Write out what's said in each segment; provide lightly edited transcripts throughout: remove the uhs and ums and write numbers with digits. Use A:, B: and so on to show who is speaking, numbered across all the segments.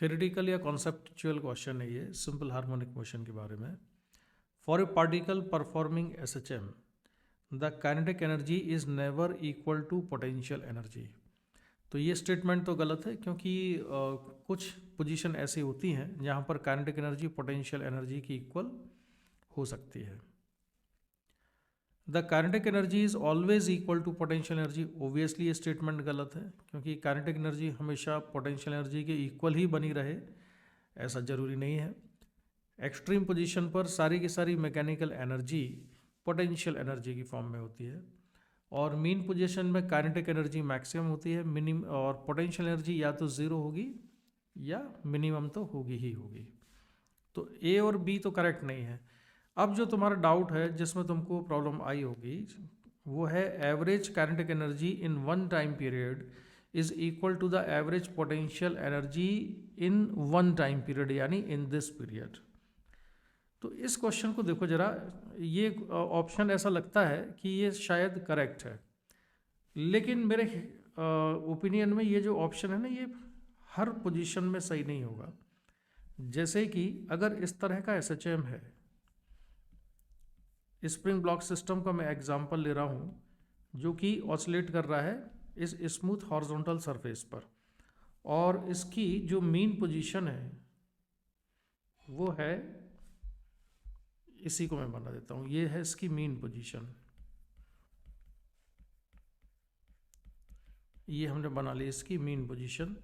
A: Theoretical या conceptual question है ये, सिंपल हार्मोनिक मोशन के बारे में। For a particle performing SHM the kinetic energy is never equal to potential energy. तो ये स्टेटमेंट तो गलत है, क्योंकि कुछ पोजीशन ऐसी होती हैं जहाँ पर काइनेटिक एनर्जी पोटेंशियल एनर्जी की इक्वल हो सकती है। The kinetic energy is always equal to potential energy, obviously ये स्टेटमेंट गलत है, क्योंकि काइनेटिक एनर्जी हमेशा पोटेंशियल एनर्जी के इक्वल ही बनी रहे, ऐसा जरूरी नहीं है। एक्सट्रीम पोजीशन पर सारी की सारी मैकेनिकल एनर्जी पोटेंशियल एनर्जी की फॉर्म में होती है, और मीन पोजीशन में काइनेटिक एनर्जी मैक्सिमम होती है, मिनिमम, और पोटेंशियल एनर्जी या तो ज़ीरो होगी या मिनिमम तो होगी ही होगी। तो ए और बी तो करेक्ट नहीं है। अब जो तुम्हारा डाउट है, जिसमें तुमको प्रॉब्लम आई होगी, वो है average kinetic energy in one time period is equal to the average potential energy in one time period, यानी इन दिस पीरियड। तो इस क्वेश्चन को देखो जरा, ये ऑप्शन ऐसा लगता है कि ये शायद करेक्ट है, लेकिन मेरे ओपिनियन में ये जो ऑप्शन है ना, ये हर पोजीशन में सही नहीं होगा। जैसे कि अगर इस तरह का एसएचएम है, स्प्रिंग ब्लॉक सिस्टम का मैं एग्जांपल ले रहा हूँ, जो कि ऑसिलेट कर रहा है इस स्मूथ हॉरिजॉन्टल सरफेस पर, और इसकी जो मीन पोजीशन है वो है, इसी को मैं बना देता हूँ, ये है इसकी मीन पोजीशन। ये हमने बना ली इसकी मीन पोजीशन।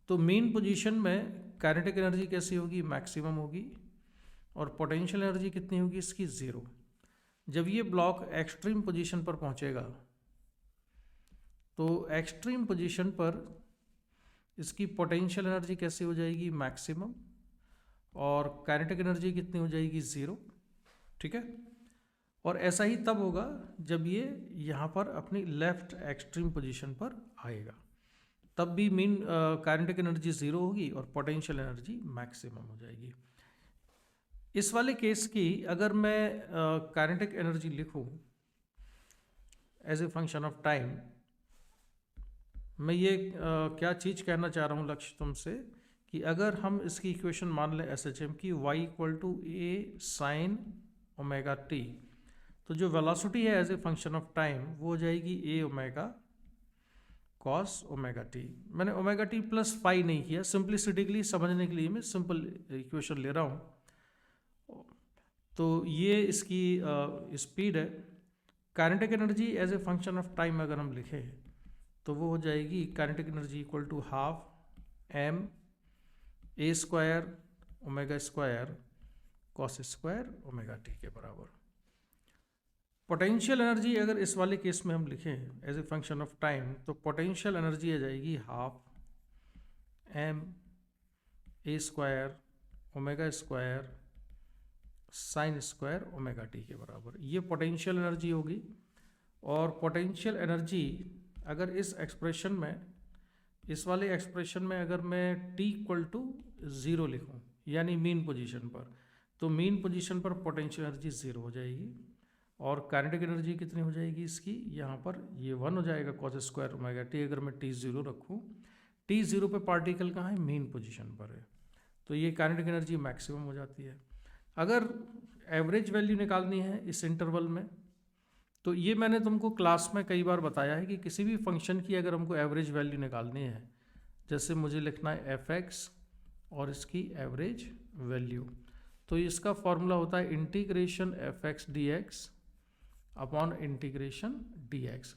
A: तो मीन पोजीशन में काइनेटिक एनर्जी कैसी होगी? मैक्सिमम होगी, और पोटेंशियल एनर्जी कितनी होगी इसकी? ज़ीरो। जब ये ब्लॉक एक्सट्रीम पोजीशन पर पहुंचेगा, तो एक्सट्रीम पोजीशन पर इसकी पोटेंशियल एनर्जी कैसी हो जाएगी? मैक्सिमम, और काइनेटिक एनर्जी कितनी हो जाएगी? ज़ीरो। ठीक है। और ऐसा ही तब होगा जब ये यहाँ पर अपनी लेफ्ट एक्सट्रीम पोजीशन पर आएगा, तब भी मीन काइनेटिक एनर्जी ज़ीरो होगी और पोटेंशियल एनर्जी मैक्सिमम हो जाएगी। इस वाले केस की अगर मैं काइनेटिक एनर्जी लिखूं as a function of time, मैं ये क्या चीज़ कहना चाह रहा हूँ लक्ष्य तुमसे, कि अगर हम इसकी इक्वेशन मान लें एसएचएम की, y equal to a sine omega t, तो जो वेलोसिटी है as a function of time वो हो जाएगी a omega cos omega t. मैंने ओमेगा टी प्लस पाई नहीं किया, सिंप्लिसिटी के लिए, समझने के लिए मैं सिंपल इक्वेशन ले रहा हूँ। तो ये इसकी स्पीड है। Kinetic energy as a function of time अगर हम लिखें तो वो हो जाएगी kinetic energy equal to half m a square omega square cos square omega t के बराबर। पोटेंशियल एनर्जी अगर इस वाले केस में हम लिखें as a function of time, तो पोटेंशियल एनर्जी आ जाएगी half m a square omega square sine square omega t के बराबर। ये पोटेंशियल एनर्जी होगी। और पोटेंशियल एनर्जी अगर इस एक्सप्रेशन में, इस वाले एक्सप्रेशन में अगर मैं t इक्वल टू ज़ीरो लिखूँ, यानी मीन पोजीशन पर, तो मीन पोजीशन पर पोटेंशियल एनर्जी ज़ीरो हो जाएगी, और काइनेटिक एनर्जी कितनी हो जाएगी इसकी? यहाँ पर ये 1 हो जाएगा कॉस स्क्वायर ओमेगा टी। अगर मैं t0 रखूँ, t0 पे पार्टिकल कहाँ है? मीन पोजीशन पर है, तो ये काइनेटिक एनर्जी मैक्सिमम हो जाती है। अगर एवरेज वैल्यू निकालनी है इस इंटरवल में, तो ये मैंने तुमको क्लास में कई बार बताया है कि किसी भी फंक्शन की अगर हमको एवरेज वैल्यू निकालनी है, जैसे मुझे लिखना है f(x) और इसकी एवरेज वैल्यू, तो इसका फॉर्मूला होता है integration f(x) dx upon integration dx।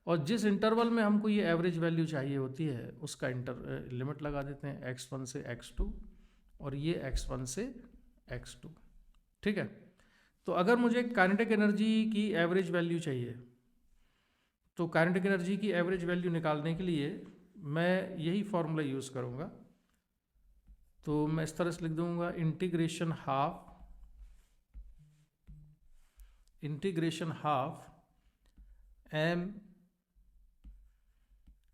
A: और जिस इंटरवल में हमको ये एवरेज वैल्यू चाहिए होती है, उसका लिमिट लगा देते हैं x1 से x2, और ये x1 से x2। ठीक है। तो अगर मुझे काइनेटिक एनर्जी की एवरेज वैल्यू चाहिए, तो काइनेटिक एनर्जी की एवरेज वैल्यू निकालने के लिए मैं यही फॉर्मूला यूज़ करूँगा। तो मैं इस तरह से लिख दूँगा integration half m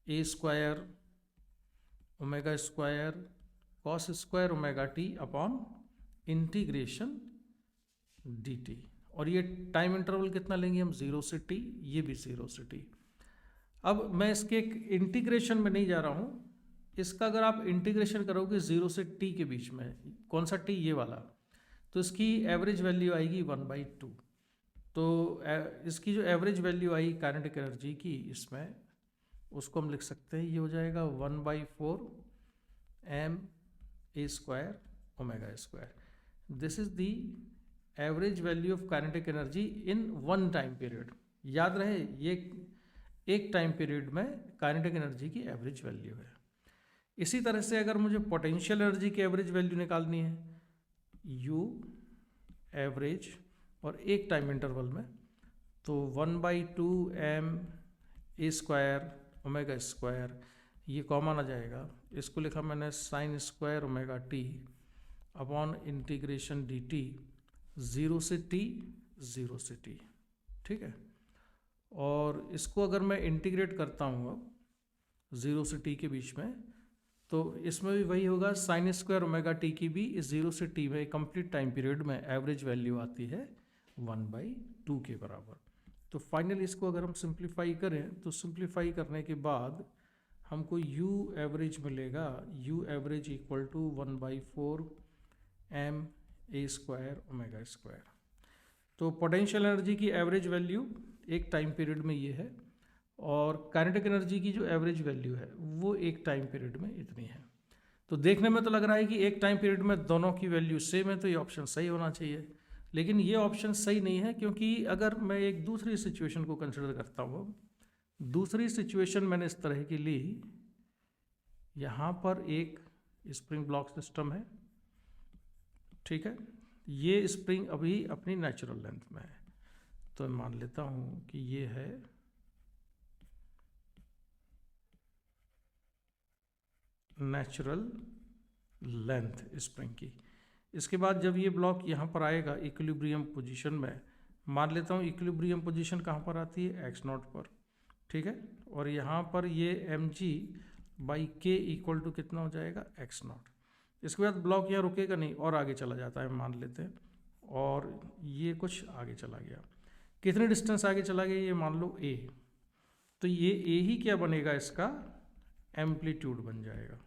A: a square omega square cos square omega t upon integration dt। और ये टाइम इंटरवल कितना लेंगे हम? 0 से t, ये भी 0 से t। अब मैं इसके इंटीग्रेशन में नहीं जा रहा हूँ, इसका अगर आप इंटीग्रेशन करोगे 0 से t के बीच में, कौन सा t, ये वाला, तो इसकी एवरेज वैल्यू आएगी 1/2। तो इसकी जो एवरेज वैल्यू आई काइनेटिक एनर्जी की इसमें, उसको हम लिख सकते हैं, ये हो जाएगा 1/4 ma² omega square. This is the average value of kinetic energy in one time period. याद रहे, ये एक टाइम पीरियड में काइनेटिक एनर्जी की एवरेज वैल्यू है। इसी तरह से अगर मुझे पोटेंशियल एनर्जी की एवरेज वैल्यू निकालनी है, U एवरेज और एक टाइम इंटरवल में, तो 1/2 ma² ओमेगा स्क्वायर, ये कॉमन आ जाएगा, इसको लिखा मैंने sin² omega t upon integration dt 0 से t 0 से t। ठीक है, और इसको अगर मैं इंटीग्रेट करता हूँ अब 0 से t के बीच में, तो इसमें भी वही होगा, sin² ओमेगा t की भी इस 0 से t में कंप्लीट टाइम पीरियड में एवरेज वैल्यू आती है 1/2 के बराबर। तो फाइनली इसको अगर हम सिंप्लीफाई करें, तो सिंप्लीफाई करने के बाद हमको U एवरेज मिलेगा, U average equal to 1/4 ma² omega square. तो पोटेंशियल एनर्जी की एवरेज वैल्यू एक टाइम पीरियड में ये है, और काइनेटिक एनर्जी की जो एवरेज वैल्यू है वो एक टाइम पीरियड में इतनी है। तो देखने में तो लग रहा है कि एक टाइम पीरियड में दोनों की वैल्यू सेम है, तो ये ऑप्शन सही होना चाहिए, लेकिन ये ऑप्शन सही नहीं है, क्योंकि अगर मैं एक दूसरी सिचुएशन को कंसिडर करता हूँ, दूसरी सिचुएशन मैंने इस तरह की ली, यहाँ पर एक स्प्रिंग ब्लॉक सिस्टम है, ठीक है, ये स्प्रिंग अभी अपनी नेचुरल लेंथ में है, तो मैं मान लेता हूँ कि ये है नेचुरल लेंथ स्प्रिंग की। इसके बाद जब ये ब्लॉक यहाँ पर आएगा इक्विलिब्रियम पोजीशन में, मान लेता हूँ इक्विलिब्रियम पोजीशन कहाँ पर आती है, x0 पर, ठीक है, और यहाँ पर ये mg/k इक्वल टू कितना हो जाएगा, x0। इसके बाद ब्लॉक यहाँ रुकेगा नहीं और आगे चला जाता है, मान लेते हैं, और ये कुछ आगे चला गया, कितने डिस्टेंस आगे चला गया, ये मान लो a, तो ये a ही क्या बनेगा, इसका एम्पलीट्यूड बन जाएगा,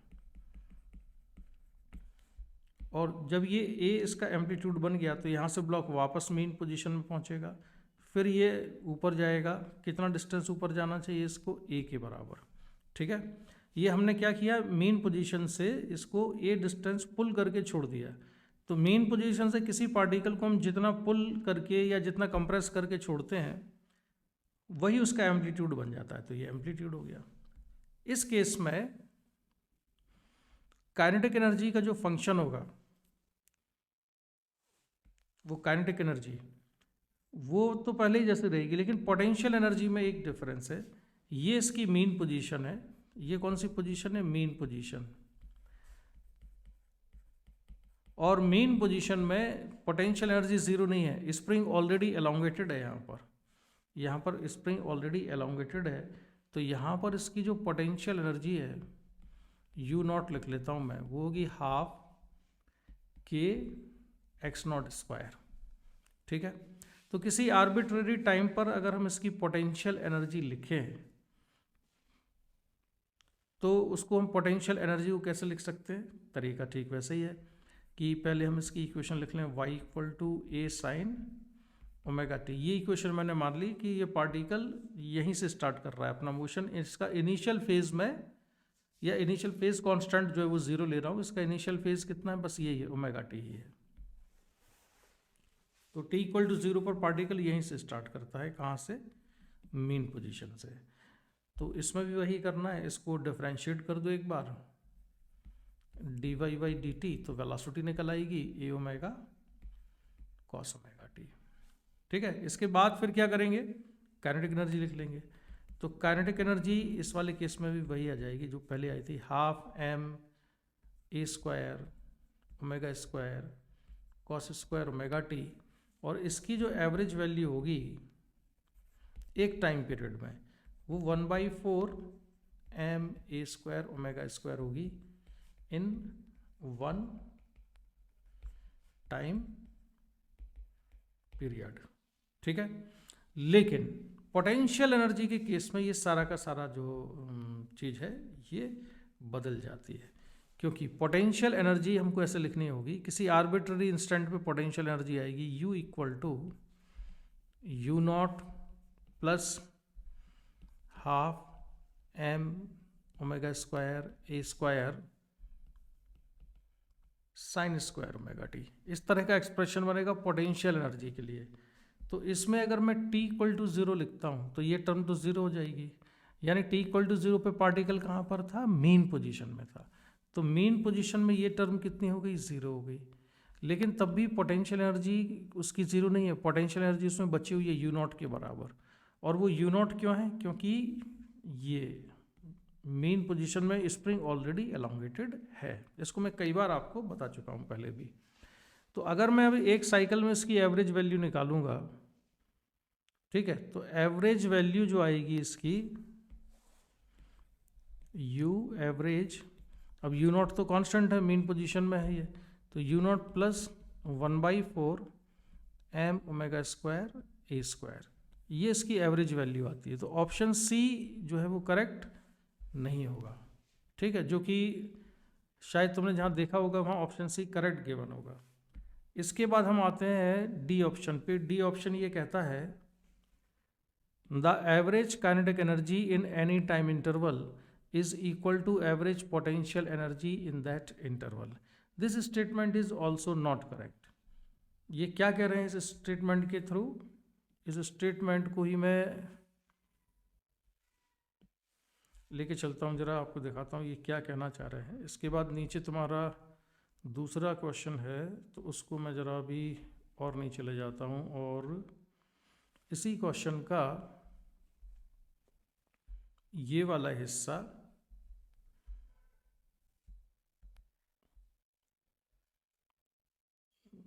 A: और जब ये a इसका एम्पलीट्यूड बन गया, तो यहाँ से ब्लॉक वापस मेन पोजीशन में पहुँचेगा, फिर ये ऊपर जाएगा, कितना डिस्टेंस ऊपर जाना चाहिए इसको, a के बराबर, ठीक है। ये हमने क्या किया, मेन पोजीशन से इसको a डिस्टेंस पुल करके छोड़ दिया, तो मेन पोजीशन से किसी पार्टिकल को हम जितना पुल करके या जितना कंप्रेस करके छोड़ते हैं, वही उसका एम्पलीट्यूड बन जाता है, तो ये एम्पलीट्यूड हो गया। इस केस में काइनेटिक एनर्जी का जो फंक्शन होगा, वो काइनेटिक एनर्जी वो तो पहले ही जैसे रहेगी, लेकिन पोटेंशियल एनर्जी में एक डिफरेंस है, ये इसकी मेन पोजीशन है, ये कौन सी पोजीशन है, मेन पोजीशन, और मेन पोजीशन में पोटेंशियल एनर्जी जीरो नहीं है, स्प्रिंग ऑलरेडी एलोंगेटेड है, यहाँ पर स्प्रिंग ऑलरेडी एलोंगेटेड है, तो यहाँ पर इसकी जो पोटेंशियल एनर्जी है U0 लिख लेता हूँ मैं, वो होगी 12 k x0², ठीक है। तो किसी आर्बिट्रेरी टाइम पर अगर हम इसकी पोटेंशियल एनर्जी लिखें, तो उसको हम पोटेंशियल एनर्जी को कैसे लिख सकते हैं, तरीका ठीक वैसे ही है कि पहले हम इसकी इक्वेशन लिख लें, y = a sin omega t। ये इक्वेशन मैंने मान ली कि ये पार्टिकल यहीं से स्टार्ट कर रहा है अपना मोशन, इसका इनिशियल फेज में, या इनिशियल फेज कांस्टेंट जो है वो 0 ले रहा हूँ, इसका इनिशियल फेज कितना है, बस यही है, ओमेगा t ही है। तो t = 0 पर पार्टिकल यहीं से स्टार्ट करता है, कहाँ से, मेन पोजीशन से। तो इसमें भी वही करना है, इसको डिफरेंशिएट कर दो एक बार, dy/dt, तो वेलोसिटी निकल आएगी a omega cos omega t, ठीक है। इसके बाद फिर क्या करेंगे, काइनेटिक एनर्जी लिख लेंगे। तो काइनेटिक एनर्जी इस वाले केस में भी वही आ जाएगी जो पहले आई थी, 12 ma² omega square cos² omega t, और इसकी जो एवरेज वैल्यू होगी एक टाइम पीरियड में, वो 1/4 ma² ओमेगा स्क्वायर होगी इन वन टाइम पीरियड, ठीक है। लेकिन पोटेंशियल एनर्जी के केस में ये सारा का सारा जो चीज़ है, ये बदल जाती है, क्योंकि पोटेंशियल एनर्जी हमको ऐसे लिखनी होगी, किसी आर्बिट्ररी इंस्टेंट पे पोटेंशियल एनर्जी आएगी U equal to U not plus half m omega square a square sine square omega t. इस तरह का एक्सप्रेशन बनेगा पोटेंशियल एनर्जी के लिए। तो इसमें अगर मैं t इक्वल टू 0 लिखता हूँ तो ये टर्म तो 0 हो जाएगी, यानी t इक्वल टू 0 पे पार्टिकल कहाँ पर था, मीन पोजीशन में था। तो मीन पोजीशन में ये टर्म कितनी हो गई, 0 हो गई। लेकिन तब भी पोटेंशियल एनर्जी उसकी 0 नहीं है, पोटेंशियल एनर्जी उसमें बची हुई है U नॉट के बराबर। और वो U नॉट क्यों है, क्योंकि ये मेन पोजीशन में स्प्रिंग ऑलरेडी एलोंगेटेड है। इसको मैं कई बार आपको बता चुका हूँ पहले भी। तो अगर मैं अभी एक साइकिल में इसकी एवरेज वैल्यू निकालूंगा, ठीक है, तो एवरेज वैल्यू जो आएगी इसकी U एवरेज, अब U नॉट तो कांस्टेंट है, मेन पोजीशन में है ये, तो U not plus 1/4 m omega square a square, ये इसकी एवरेज वैल्यू आती है। तो ऑप्शन सी जो है वो करेक्ट नहीं होगा, ठीक है, जो कि शायद तुमने जहाँ देखा होगा वहाँ ऑप्शन सी करेक्ट गिवन होगा। इसके बाद हम आते हैं डी ऑप्शन पे। डी ऑप्शन ये कहता है the average kinetic energy in any time interval is equal to average potential energy in that interval. This statement is also not correct. ये क्या कह रहे हैं इस स्टेटमेंट के थ्रू, इस स्टेटमेंट को ही मैं लेके चलता हूँ, जरा आपको दिखाता हूँ ये क्या कहना चाह रहे हैं। इसके बाद नीचे तुम्हारा दूसरा क्वेश्चन है, तो उसको मैं ज़रा अभी और नीचे ले जाता हूँ, और इसी क्वेश्चन का ये वाला हिस्सा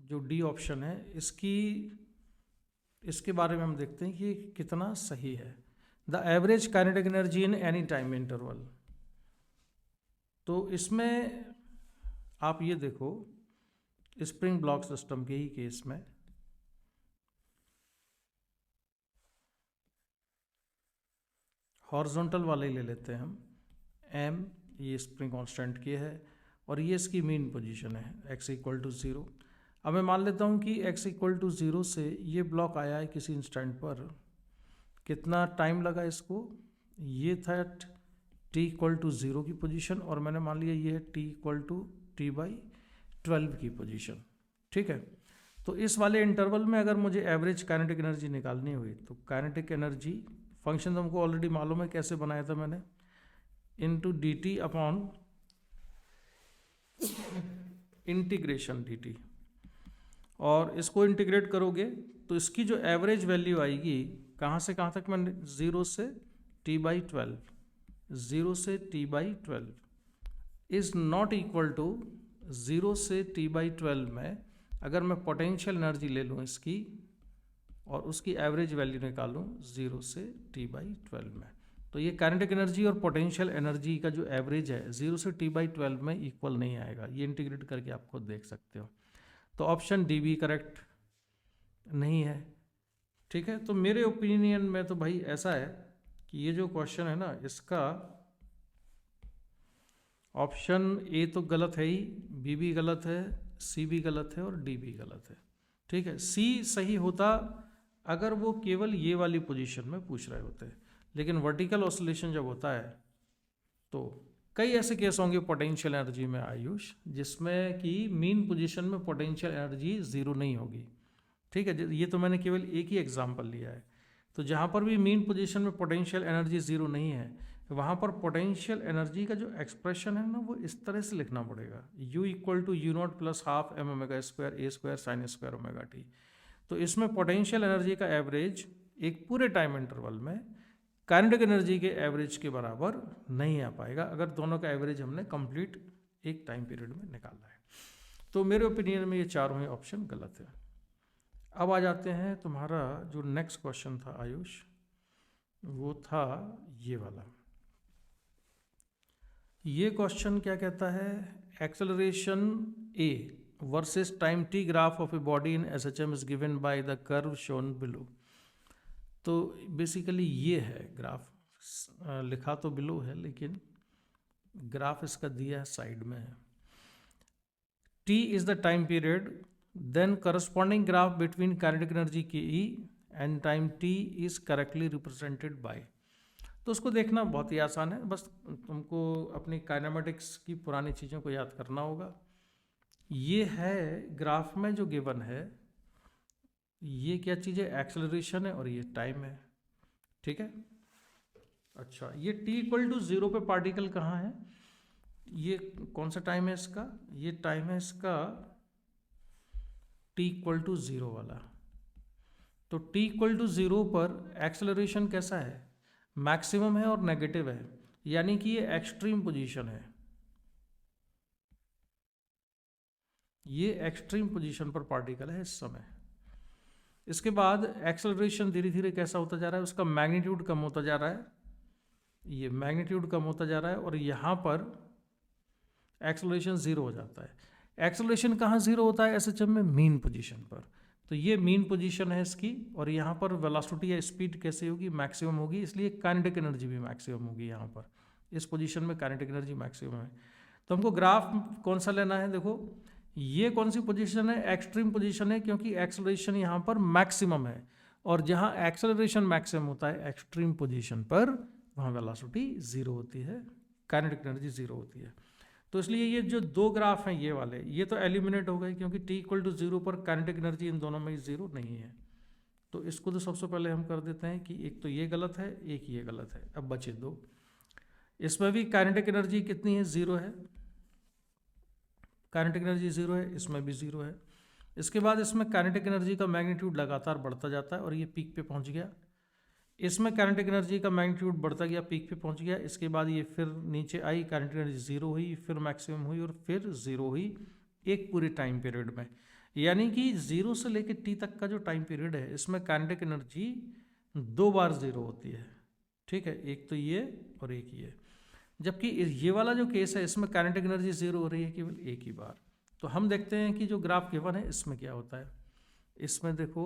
A: जो डी ऑप्शन है इसके बारे में हम देखते हैं कि कितना सही है। The average kinetic energy in any time interval, तो इसमें आप ये देखो स्प्रिंग ब्लॉक सिस्टम के ही केस में हॉरिजॉन्टल वाले ले लेते हैं हम, m ये स्प्रिंग कांस्टेंट की है और ये इसकी मीन पोजीशन है x इक्वल टू 0। अब मैं मान लेता हूँ कि x इक्वल टू 0 से ये ब्लॉक आया है किसी इंस्टेंट पर, कितना टाइम लगा इसको, ये था t इक्वल टू 0 की पोजीशन, और मैंने मान लिया ये है t इक्वल टू t/12 की पोजीशन, ठीक है। तो इस वाले इंटरवल में अगर मुझे एवरेज काइनेटिक एनर्जी निकालनी हुई तो काइनेटिक एनर्जी फंक्शन हमको ऑलरेडी मालूम है कैसे बनाया था मैंने, into dt upon integration dt, और इसको इंटीग्रेट करोगे तो इसकी जो एवरेज वैल्यू आएगी कहाँ से कहाँ तक, मैंने 0 से t/12, 0 से t/12 is not equal to 0 से t/12 में अगर मैं पोटेंशियल एनर्जी ले लूँ इसकी और उसकी एवरेज वैल्यू निकालूँ 0 से t/12 में, तो ये काइनेटिक एनर्जी और पोटेंशियल एनर्जी का जो एवरेज है 0 से t/12 में इक्वल नहीं आएगा। ये इंटीग्रेट करके आप खुद देख सकते हो। तो ऑप्शन डी भी करेक्ट नहीं है, ठीक है। तो मेरे ओपिनियन में तो भाई ऐसा है कि ये जो क्वेश्चन है ना, इसका ऑप्शन ए तो गलत है ही, बी भी गलत है, सी भी गलत है और डी भी गलत है, ठीक है। सी सही होता अगर वो केवल ये वाली पोजीशन में पूछ रहे होते, लेकिन वर्टिकल ऑसिलेशन जब होता है तो कई ऐसे केस होंगे पोटेंशियल एनर्जी में आयुष जिसमें कि मीन पोजीशन में पोटेंशियल एनर्जी 0 नहीं होगी, ठीक है। ये तो मैंने केवल एक ही एग्जांपल लिया है। तो जहाँ पर भी मीन पोजीशन में पोटेंशियल एनर्जी 0 नहीं है, वहाँ पर पोटेंशियल एनर्जी का जो एक्सप्रेशन है ना वो इस तरह से लिखना पड़ेगा, U equal to U not plus half m omega square a square sine square omega t। तो इसमें पोटेंशियल एनर्जी का एवरेज एक पूरे टाइम इंटरवल में काइनेटिक एनर्जी के एवरेज के बराबर नहीं आ पाएगा अगर दोनों का एवरेज हमने कंप्लीट एक टाइम पीरियड में निकाला है। तो मेरे ओपिनियन में ये चारों ही ऑप्शन गलत है। अब आ जाते हैं तुम्हारा जो नेक्स्ट क्वेश्चन था आयुष, वो था ये वाला। ये क्वेश्चन क्या कहता है, acceleration a versus time t graph of a body in SHM is given by the curve shown below. तो बेसिकली ये है ग्राफ, लिखा तो बिलो है लेकिन ग्राफ इसका दिया है साइड में है। T is the time period, then corresponding graph between kinetic energy के E and time T is correctly represented by. तो उसको देखना बहुत ही आसान है, बस तुमको अपनी काइनेमेटिक्स की पुरानी चीज़ों को याद करना होगा। ये है ग्राफ में जो गिवन है, ये क्या चीज़ है, एक्सेलरेशन है और ये टाइम है, ठीक है। अच्छा, ये t इक्वल टू 0 पे पार्टिकल कहाँ है, ये कौन सा टाइम है इसका, ये टाइम है इसका t इक्वल टू 0 वाला। तो t इक्वल टू 0 पर एक्सेलरेशन कैसा है, मैक्सिमम है और नेगेटिव है, यानी कि ये एक्सट्रीम पोजीशन है, ये एक्सट्रीम पोजीशन पर पार्टिकल है इस समय। इसके बाद एक्सेलरेशन धीरे धीरे कैसा होता जा रहा है, उसका मैग्नीट्यूड कम होता जा रहा है, ये मैग्नीट्यूड कम होता जा रहा है और यहाँ पर एक्सेलरेशन 0 हो जाता है। एक्सेलरेशन कहाँ 0 होता है एसएचएम में, मीन पोजीशन पर। तो ये मीन पोजीशन है इसकी, और यहाँ पर वेलोसिटी या स्पीड कैसे होगी, मैक्सिमम होगी, इसलिए काइनेटिक एनर्जी भी मैक्सिमम होगी यहाँ पर, इस पोजीशन में काइनेटिक एनर्जी मैक्सिमम है। तो हमको ग्राफ कौन सा लेना है, देखो ये कौन सी पोजीशन है, एक्सट्रीम पोजीशन है, क्योंकि एक्सेलरेशन यहाँ पर मैक्सिमम है, और जहाँ एक्सेलरेशन मैक्सिमम होता है एक्सट्रीम पोजीशन पर, वहाँ वेलोसिटी 0 होती है, काइनेटिक एनर्जी 0 होती है। तो इसलिए ये जो दो ग्राफ हैं ये वाले, ये तो एलिमिनेट हो गए, क्योंकि t इक्वल टू 0 पर काइनेटिक एनर्जी इन दोनों में 0 नहीं है। तो इसको तो सबसे पहले हम कर देते हैं कि एक तो ये गलत है, एक ये गलत है, अब बचे दो। इसमें भी काइनेटिक एनर्जी कितनी है, 0 है, काइनेटिक एनर्जी 0 है, इसमें भी 0 है। इसके बाद इसमें काइनेटिक एनर्जी का मैग्नीट्यूड लगातार बढ़ता जाता है और ये पीक पे पहुंच गया। इसमें काइनेटिक एनर्जी का मैग्नीट्यूड बढ़ता गया, पीक पे पहुंच गया। इसके बाद ये फिर नीचे आई, काइनेटिक एनर्जी 0 हुई, फिर मैक्सिमम हुई और फिर 0 हुई, एक पूरे टाइम पीरियड में। यानी कि 0 से लेकर t तक का जो टाइम पीरियड है, इसमें काइनेटिक एनर्जी 2 बार 0 होती है, ठीक है, एक तो ये और एक ये। जबकि ये वाला जो केस है, इसमें काइनेटिक एनर्जी 0 हो रही है केवल एक ही बार। तो हम देखते हैं कि जो ग्राफ गिवन है इसमें क्या होता है। इसमें देखो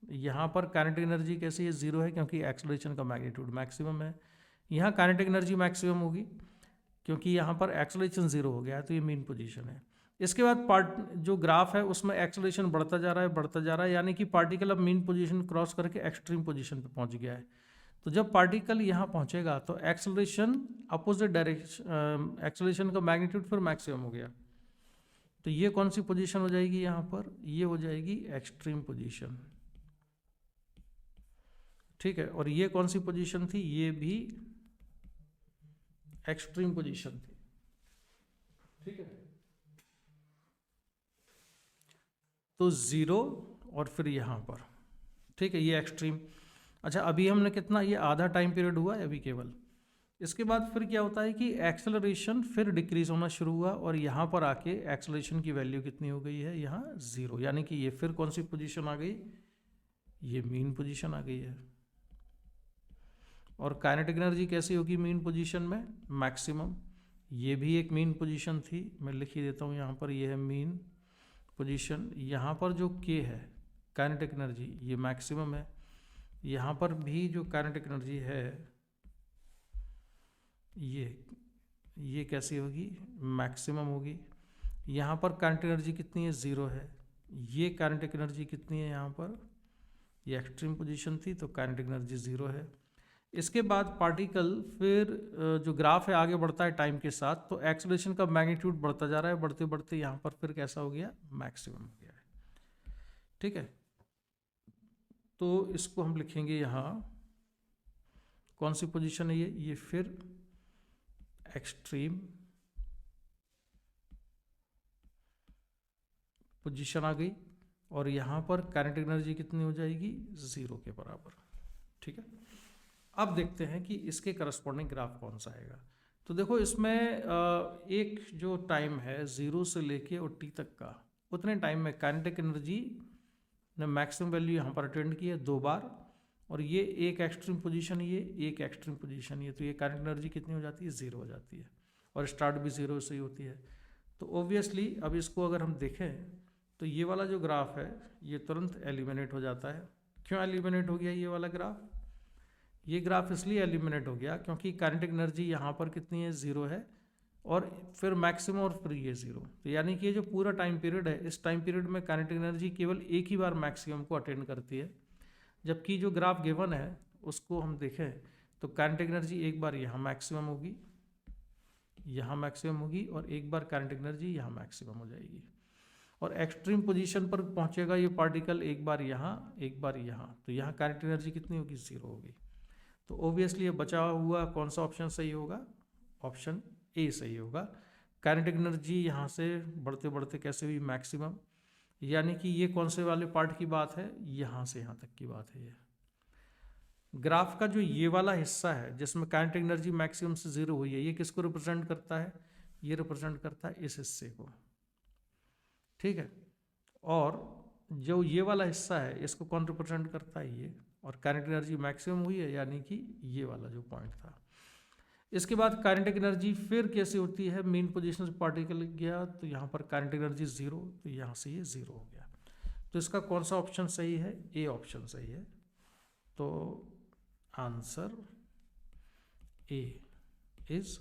A: यहाँ पर काइनेटिक एनर्जी कैसी है, 0 है, क्योंकि एक्सेलरेशन का मैग्नीट्यूड मैक्सिमम है। यहाँ काइनेटिक एनर्जी मैक्सिमम होगी क्योंकि यहाँ पर एक्सेलरेशन 0 हो गया है, तो ये मीन पोजीशन है। इसके बाद जो ग्राफ है उसमें एक्सेलरेशन बढ़ता जा रहा है, बढ़ता जा रहा है, यानी कि पार्टिकल अब मीन पोजीशन क्रॉस करके एक्सट्रीम पोजीशन पे पहुँच गया है। तो जब पार्टिकल यहाँ पहुँचेगा तो एक्सेलरेशन अपोजिट डायरेक्शन, एक्सेलरेशन का मैग्नीट्यूड फिर मैक्सिमम हो गया। तो ये कौन सी पोजीशन हो जाएगी यहाँ पर, ये हो जाएगी एक्सट्रीम पोजीशन, ठीक है। और ये कौन सी पोजीशन थी, ये भी एक्सट्रीम पोजीशन थी, ठीक है। तो 0 और फिर यहाँ पर, ठीक है, ये एक्सट्रीम। अच्छा, अभी हमने कितना, ये आधा टाइम पीरियड हुआ है अभी केवल। इसके बाद फिर क्या होता है कि एक्सेलरेशन फिर डिक्रीज होना शुरू हुआ और यहाँ पर आके एक्सेलरेशन की वैल्यू कितनी हो गई है, यहाँ 0, यानी कि ये फिर कौन सी पोजीशन आ गई, ये मीन पोजीशन आ गई है। और काइनेटिक एनर्जी कैसी होगी मीन पोजीशन में, मैक्सिमम। ये भी एक मीन पोजीशन थी, मैं लिख ही देता हूँ यहाँ पर, ये है मीन पोजीशन। यहाँ पर जो k है काइनेटिक एनर्जी, ये मैक्सिमम है। यहाँ पर भी जो काइनेटिक एनर्जी है ये कैसी होगी, मैक्सिमम होगी। यहाँ पर काइनेटिक एनर्जी कितनी है, 0 है। ये काइनेटिक एनर्जी कितनी है यहाँ पर, ये एक्सट्रीम पोजीशन थी, तो काइनेटिक एनर्जी 0 है। इसके बाद पार्टिकल फिर जो ग्राफ है आगे बढ़ता है टाइम के साथ, तो एक्सेलरेशन का मैग्नीट्यूड बढ़ता जा रहा है, बढ़ते बढ़ते यहाँ पर फिर कैसा हो गया, मैक्सिमम हो गया है, ठीक है। तो इसको हम लिखेंगे यहाँ, कौन सी पोजीशन है ये फिर एक्सट्रीम पोजीशन आ गई, और यहाँ पर काइनेटिक एनर्जी कितनी हो जाएगी, 0 के बराबर, ठीक है। अब देखते हैं कि इसके करस्पॉन्डिंग ग्राफ कौन सा आएगा। तो देखो इसमें एक जो टाइम है 0 से लेके और t तक का, उतने टाइम में काइनेटिक एनर्जी ने मैक्सिमम वैल्यू यहाँ पर अटेंड की है 2 बार, और ये एक एक्सट्रीम पोजीशन, ये एक एक्सट्रीम पोजीशन, ये तो ये काइनेटिक एनर्जी कितनी हो जाती है, 0 हो जाती है, और स्टार्ट भी 0 से ही होती है। तो ऑब्वियसली अब इसको अगर हम देखें तो ये वाला जो ग्राफ है ये तुरंत एलिमिनेट हो जाता है। क्यों एलिमिनेट हो गया ये वाला ग्राफ, ये ग्राफ इसलिए एलिमिनेट हो गया क्योंकि काइनेटिक एनर्जी यहाँ पर कितनी है, 0 है, और फिर मैक्सिमम और फिर ये 0। तो यानी कि ये जो पूरा टाइम पीरियड है, इस टाइम पीरियड में काइनेटिक एनर्जी केवल एक ही बार मैक्सिमम को अटेंड करती है। जबकि जो ग्राफ गिवन है उसको हम देखें तो काइनेटिक एनर्जी एक बार यहाँ मैक्सिमम होगी, यहाँ मैक्सिमम होगी, और एक बार काइनेटिक एनर्जी यहाँ मैक्सिमम हो जाएगी, और एक्सट्रीम पोजीशन पर पहुंचेगा ये पार्टिकल एक बार यहाँ, एक बार यहाँ। तो यहाँ काइनेटिक एनर्जी कितनी होगी? 0 होगी। तो ऑब्वियसली ये बचा हुआ कौन सा ऑप्शन सही होगा? ऑप्शन ए सही होगा। काइनेटिक एनर्जी यहाँ से बढ़ते बढ़ते कैसे हुई? मैक्सिमम। यानी कि ये कौन से वाले पार्ट की बात है? यहाँ से यहाँ तक की बात है। ये ग्राफ का जो ये वाला हिस्सा है जिसमें काइनेटिक एनर्जी मैक्सिमम से 0 हुई है, ये किसको रिप्रेजेंट करता है? ये रिप्रेजेंट करता है इस हिस्से को, ठीक है। और जो ये वाला हिस्सा है इसको कौन रिप्रेजेंट करता है? ये। और काइनेटिक एनर्जी मैक्सिमम हुई है, यानी कि ये वाला जो पॉइंट था। इसके बाद काइनेटिक एनर्जी फिर कैसे होती है? मेन पोजीशन से पार्टिकल गया तो यहाँ पर काइनेटिक एनर्जी 0, तो यहाँ से ये 0 हो गया। तो इसका कौन सा ऑप्शन सही है? ए ऑप्शन सही है। तो आंसर ए इज